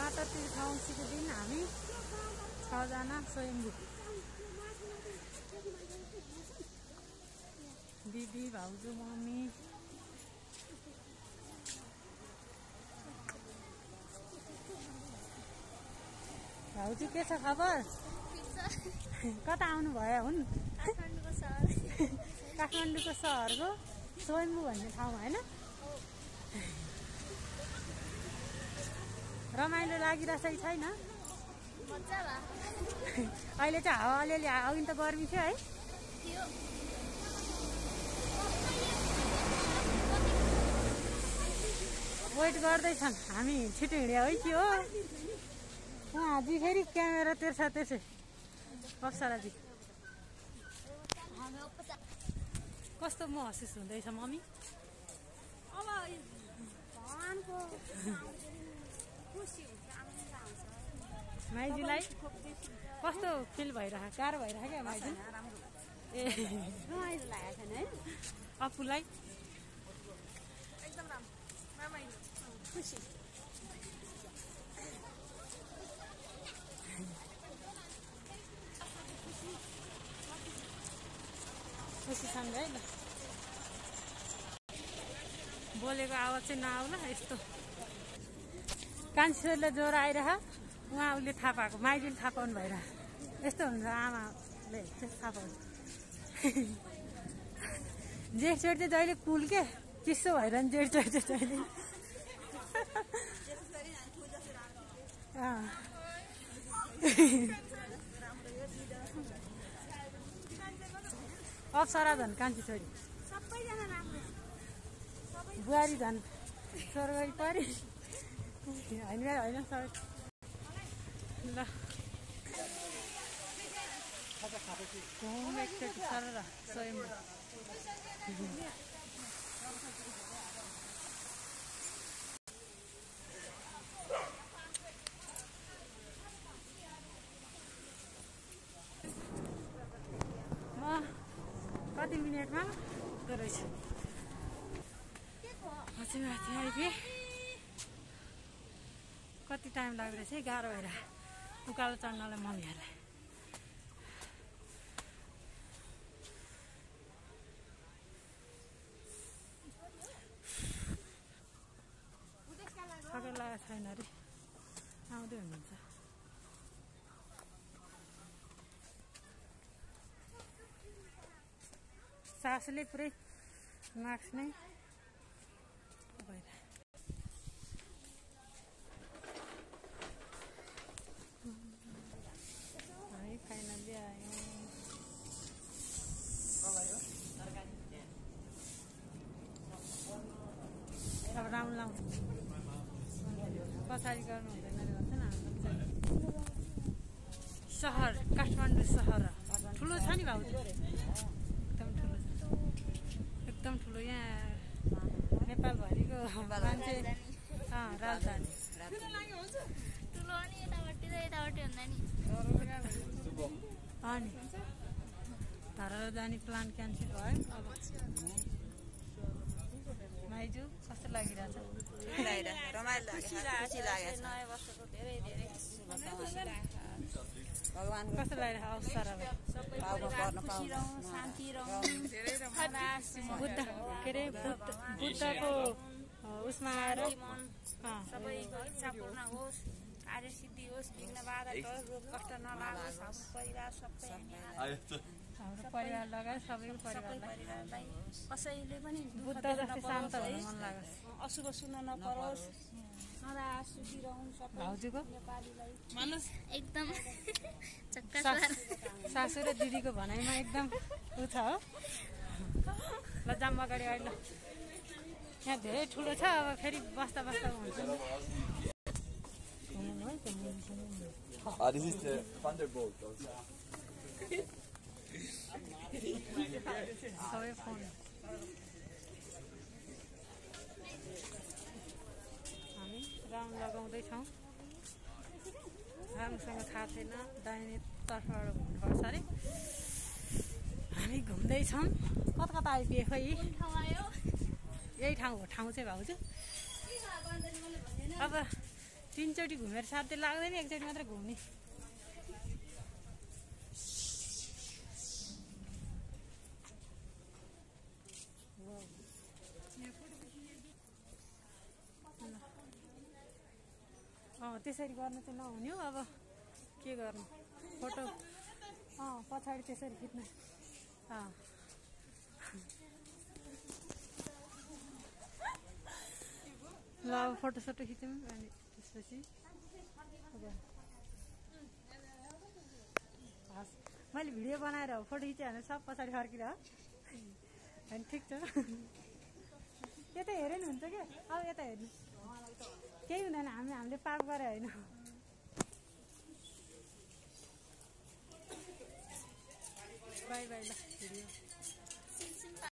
तीर्थ औँसीको दिन हामी 6 जना स्वयम्भू दिदी भाउजू मम्मी भाउजू के छ खबर कता आउनु भयो हुन् काठमाडौँको सहरको स्वयम्भू भन्ने ठाउँमा हैन रमाइलो लागिरहेछ कि छैन मजा भयो अहिले चाहिँ हावा अलिअलि अघि त गर्मी थियो है वेट गर्दैछन् हामी छिटो हिँड्या है कि हो उहाँजी फेरि क्यामेरा तेर्छ त्यसै अप्सराजी कस्तो महसुस हुँदैछ मम्मी अब भगवानको खुसी हुन्छ आनन्द आउँछ माइजूलाई कस्तो फिल भइरहेको गाह्रो भइरहेको क्या माइजू ए रमाइलो लागेको छैन है अपुलाई एकदम रमाइलो खुसी खुसीसँग है ल बोलेको आवाज चाहिँ नआउला यस्तो कान्छीहरूले ज्वरो आइरह उहाँ उसले थाहा पाएको माइजूले थाहा पाउनु भइरह यस्तो हुन्छ आमाले थाहा पाउनु जेठचोट चाहिँ जहिले कुल के चिसो भइरहन्छ जेठचोट चाहिँ जहिले अप्सरा झन् कान्छी छोरी सबैजना राम्रो बुहारी झन् स्वर्गै परि होइन होइन सबै ल घुम एकचोटि सर स्वयं कति मिनटमा रहेछ पछि माथि आइपुगेँ कति टाइम लाग्दैछ है गाह्रो भएर उकालो चढ्नलाई मम्मीहरूलाई थकै लागेको छैन अरे आउँदै हुनुहुन्छ सासुले पुरै मार्क्स नै भएर है फाइनली आयौँ अब राउन्ड लाउनु पछाडि गर्नु हुँदैन अरे भन्छ न सहर काठमाडौँ सहर ठुलो छ नि भाउजू एकदम ठुलो छ एकदम ठुलो यहाँ नेपालभरिको मान्छे राजधानी ठुलो अनि यतापट्टि र यतापट्टि हुँदा नि अनि धरालो जाने प्लान क्यान्सल भयो अब माइजू कस्तो लागिरहेछ रमाइलो लाग्यो नयाँ वर्षको धेरै धेरै भगवान कस्तो लागिरहेको अवसरलाई खुसी रहौँ शान्ति रहौँ बुद्ध के अरे बुद्धको उसमा आएर सबैको इच्छा पूर्ण होस् कार्य सिद्धि होस् विघ्न बाधा होस् रोग कष्ट नलागोस् हाम्रो परिवार सबै हाम्रो परिवार लगायत सबैको परिवारलाई कसैले पनि बुद्ध जस्तै शान्त हुन मन लागोस् अशुभ सुन्न नपरोस् सदा सुखी रहौँ सबै भाउजूको नेपालीलाई एकदम सासू र दिदीको भनाइमा एकदम उ छ हो ल जाम अगाडि अहिले यहाँ धेरै ठुलो छ अब फेरि बस्दा बस्दा हुन्छ This is the Thunderbolt. सबै फोन हामी राउन्ड लगाउँदैछौँ राम्रोसँग थाहा छैन दाहिने तर्फबाट घुम्नुपर्छ अरे हामी घुम्दैछौँ कता कता आइपुगे खोइ यही ठाउँ हो ठाउँ चाहिँ भाउजू अब तीनचोटि घुमेर साथै लाग्दैन एकचोटि मात्र घुम्ने त्यसरी गर्न चाहिँ नहुने हो अब के गर्नु फोटो पछाडि त्यसरी खिच्नु ल अब फोटोसोटो खिच्यौँ अनि त्यसपछि हस् मैले भिडियो बनाएर फोटो खिचेँ भने सब पछाडि फर्किरह अनि ठिक छ यता हेऱ्यो नि हुन्छ क्या अब यता हेर्नु केही हुँदैन हामीले पाप गरे होइन बाई बाई ल भिडियो